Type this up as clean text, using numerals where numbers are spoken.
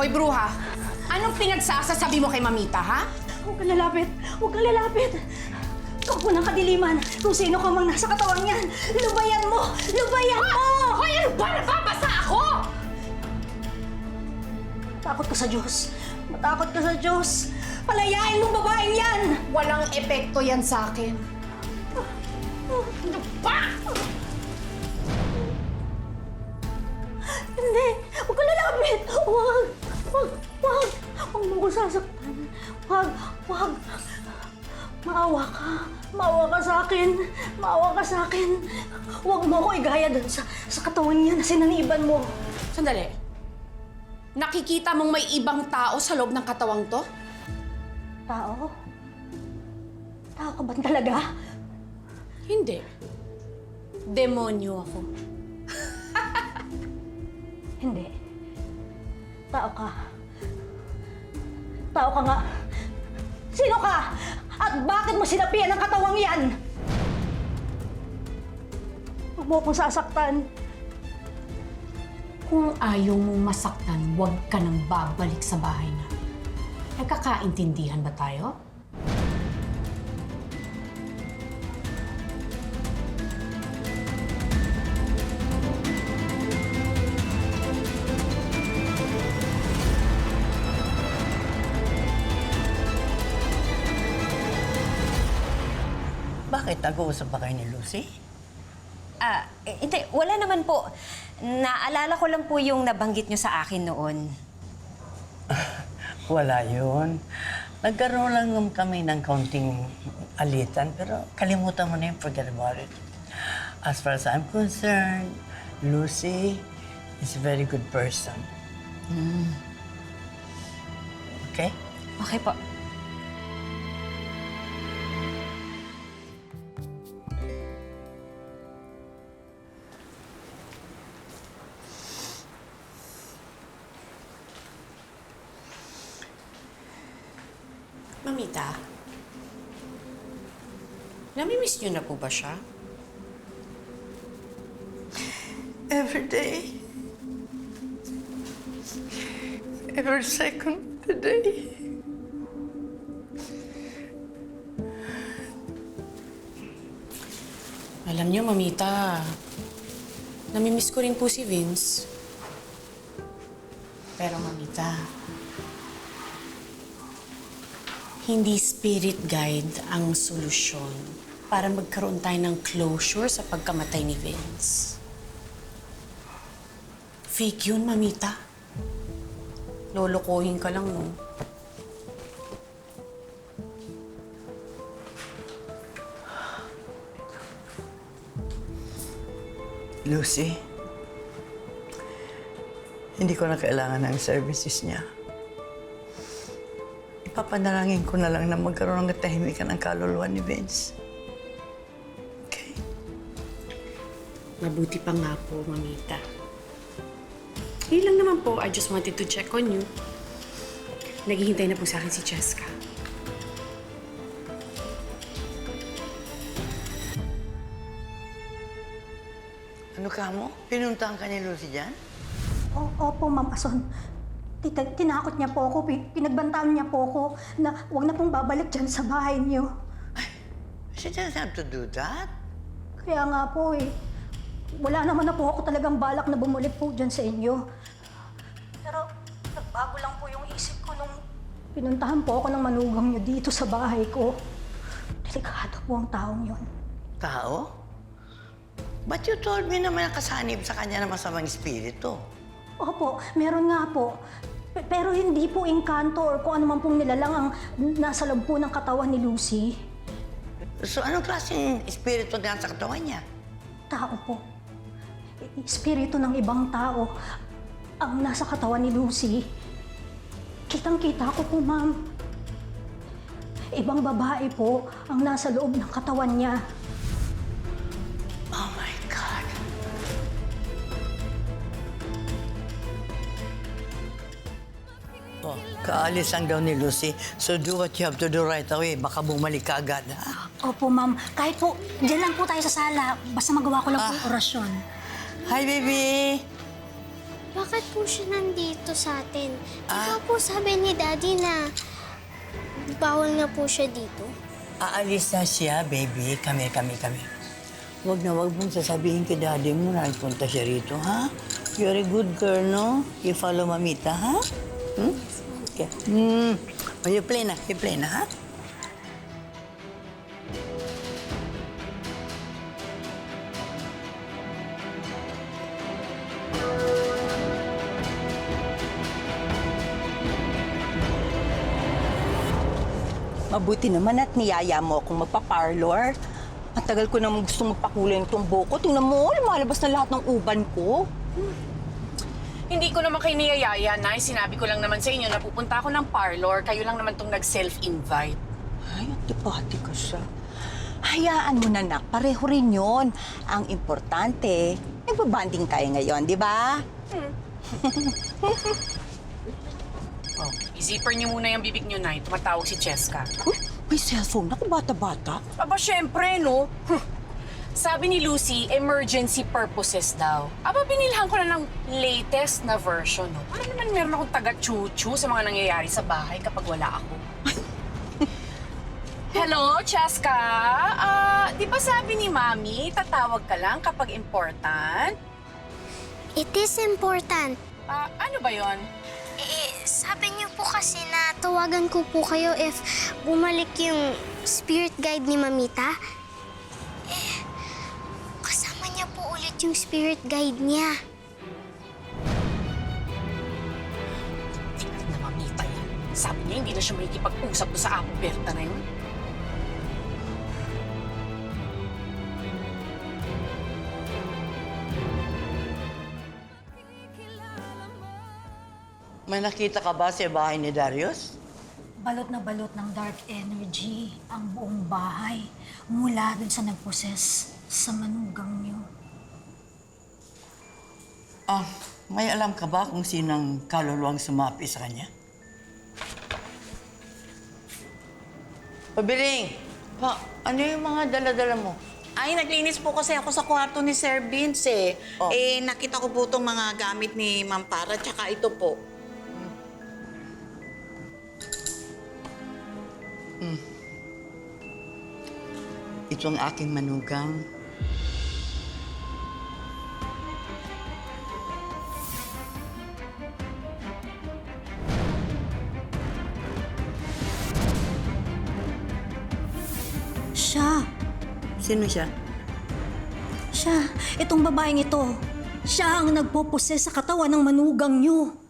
Hoy, bruha! Anong pinagsasasabi mo kay Mamita, ha? Huwag kang lalapit! Huwag kang lalapit! Kaupo ng kadiliman! Kung sino ka mang nasa katawan niyan! Lubayan mo! Lubayan mo! Hoy, ano ba? Nababasa ako! Matakot ka sa Diyos! Matakot ka sa Diyos! Palayain mong babaeng yan! Walang epekto yan sa akin. Ano ba? Hindi! Huwag kang lalapit! Huwag! Huwag! Huwag! Huwag mo ko sasaktan! Huwag! Huwag! Maawa ka! Maawa ka sa akin! Maawa ka sa akin! Huwag mo ko igaya dun sa katawan niya na sinaniban mo! Sandali. Nakikita mong may ibang tao sa loob ng katawang to? Tao? Tao ka ba talaga? Hindi. Demonyo ako. Hindi. Tao ka. Tao ka nga. Sino ka? At bakit mo sinapian ang katawang yan? Huwag mo akong sasaktan. Kung ayaw mong masaktan, huwag ka nang babalik sa bahay namin. Nagkakaintindihan ba tayo? Bakit? Nag-uusap ba kayo ni Lucy? Hindi. Wala naman po. Naalala ko lang po yung nabanggit nyo sa akin noon. Wala yun. Nagkaroon lang kami ng kaunting alitan, pero kalimutan mo na yun, forget about it. As far as I'm concerned, Lucy is a very good person. Okay? Okay po. Mamita, nami-miss niyo na po ba siya? Every day. Every second of the day. Alam niyo, Mamita, nami-miss ko rin po si Vince. Pero Mamita, hindi spirit guide ang solusyon para magkaroon tayo ng closure sa pagkamatay ni Vince. Fake yun, Mamita. Lolokohin ka lang, no? Lucy, hindi ko na kailangan ng services niya. Ipapanalangin ko na lang na magkaroon ng katahimikan ang kaluluwa ni Vince. Okay? Mabuti pa nga po, Mamita. Yun lang naman po. I just wanted to check on you. Naghihintay na po sa akin si Cheska. Ano ka mo? Pinuntahan ka ni Lucy dyan? Opo, Ma'am Ason. Tinakot niya po ako. Pinagbantaan niya po ako na huwag na pong babalik dyan sa bahay niyo. She doesn't have to do that. Kaya nga po eh. Wala naman na po ako talagang balak na bumalik po dyan sa inyo. Pero nagbago lang po yung isip ko nung pinuntahan po ako ng manugang niyo dito sa bahay ko. Delikado po ang taong yon. Tao? But you told me naman nakasanib sa kanya na masamang espiritu. Opo, meron nga po. Pero hindi po engkanto or kung ano man pong nilalang ang nasa loob po ng katawan ni Lucy. So anong klaseng espiritu na sa katawan niya? Tao po. Espiritu ng ibang tao ang nasa katawan ni Lucy. Kitang-kita ko po, ma'am. Ibang babae po ang nasa loob ng katawan niya. Oh my God. Oh, kaalis lang daw ni Lucy. So do what you have to do right away. Baka bumalik ka agad, ha? Opo, ma'am. Kahit po, dyan lang po tayo sa sala. Basta magawa ko lang po yung orasyon. Hi, baby! bakit po siya nandito sa atin? Ikaw po sabi ni Daddy na bawal nga po siya dito. Aalis na siya, baby. Kami. Huwag mong sasabihin kay daddy mo na nagpunta siya rito, ha? You're a good girl, no? You follow mamita, ha? Okay. Oh, you play na, ha? Mabuti naman at niyaya mo akong magpa-parlor. Ang tagal ko naman gustong magpakulay ng tumbok ko. Tingnan mo, lumalabas na lahat ng uban ko. Hindi ko naman kayo niyayaya, Nay. Sinabi ko lang naman sa inyo na pupunta ako ng parlor. Kayo lang naman tong nag-self-invite. Ay, antipati ka siya. Hayaan mo na, nak. Pareho rin yun. Ang importante, nagbabanding tayo ngayon, di ba? Oh, i-zipper niyo muna yung bibig niyo, Nay. Tumatawag si Cheska. Uy, may cellphone. Naku, bata-bata. Aba, syempre, no? Sabi ni Lucy, emergency purposes daw. Aba, binilhan ko na ng latest na version, no? Para naman meron akong taga-chuchu sa mga nangyayari sa bahay kapag wala ako. Hello, Cheska? Di ba sabi ni Mami, tatawag ka lang kapag important? It is important. Ano ba yon? Sabi niyo po kasi na tawagan ko po kayo if bumalik yung spirit guide ni Mamita. Kasama niya po ulit yung spirit guide niya. Tingnan na Mamita yan. Sabi niya, hindi na siya makikipag-usap doon sa Apong Berta na yun. May nakita ka ba sa bahay ni Darius? Balot na balot ng dark energy ang buong bahay mula dun sa nagposes sa manugang niyo. May alam ka ba kung sinang kaluluwang sumapi sa kanya? Pabiling! Ano yung mga dala-dala mo? Ay, naglinis po kasi ako sa kwarto ni Sir Vince eh. Oh. Nakita ko po itong mga gamit ni Ma'am Para, tsaka ito po. Ito ang aking manugang. Siya. Sino siya? Siya. Itong babaeng ito. Siya ang nagpuposes sa katawan ng manugang niyo.